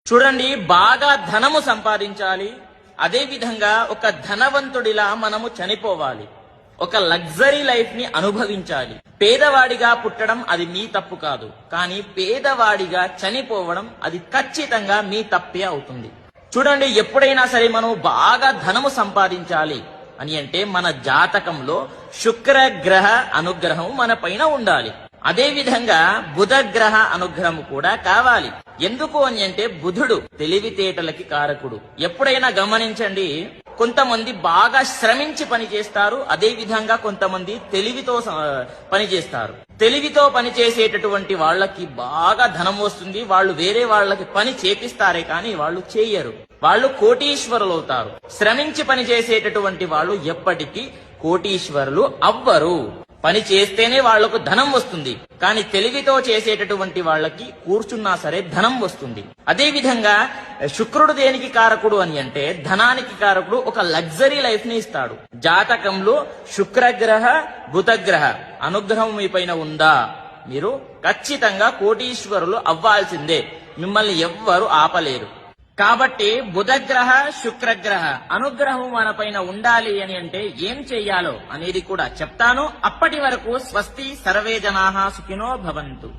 చూడండి, బాగా ధనము సంపాదించాలి, అదే విధంగా ఒక ధనవంతుడిలా మనము చనిపోవాలి, ఒక లగ్జరీ లైఫ్ ని అనుభవించాలి. పేదవాడిగా పుట్టడం అది మీ తప్పు కాదు, కానీ పేదవాడిగా చనిపోవడం అది ఖచ్చితంగా మీ తప్పే అవుతుంది. చూడండి, ఎప్పుడైనా సరే మనం బాగా ధనము సంపాదించాలి అని అంటే మన జాతకంలో శుక్రగ్రహ అనుగ్రహం మన పైన ఉండాలి. అదే విధంగా బుధగ్రహ అనుగ్రహం కూడా కావాలి. ఎందుకు అని అంటే బుధుడు తెలివితేటలకి కారకుడు. ఎప్పుడైనా గమనించండి, కొంతమంది బాగా శ్రమించి పని చేస్తారు, అదే విధంగా కొంతమంది తెలివితో పని చేస్తారు. తెలివితో పని చేసేటటువంటి వాళ్ళకి బాగా ధనం వస్తుంది, వాళ్ళు వేరే వాళ్ళకి పని చేపిస్తారే కానీ వాళ్ళు చేయరు, వాళ్ళు కోటీశ్వరులు అవుతారు. శ్రమించి పని చేసేటటువంటి వాళ్ళు ఎప్పటికీ కోటీశ్వరులు అవ్వరు. పని చేస్తేనే వాళ్లకు ధనం వస్తుంది, కానీ తెలివితో చేసేటటువంటి వాళ్ళకి కూర్చున్నా సరే ధనం వస్తుంది. అదే విధంగా శుక్రుడు దేనికి కారకుడు అని అంటే ధనానికి కారకుడు. ఒక లగ్జరీ లైఫ్ ని ఇస్తాడు. జాతకంలో శుక్రగ్రహ బుధగ్రహ అనుగ్రహం మీ పైన ఉందా, మీరు ఖచ్చితంగా కోటీశ్వరులు అవ్వాల్సిందే, మిమ్మల్ని ఎవ్వరు ఆపలేరు. కాబట్టి బుధగ్రహ శుక్రగ్రహ అనుగ్రహం మన పైన ఉండాలి అని అంటే ఏం చెయ్యాలో అనేది కూడా చెప్తాను. అప్పటి వరకు స్వస్తి, సర్వే జనాః సుఖినో భవంతు.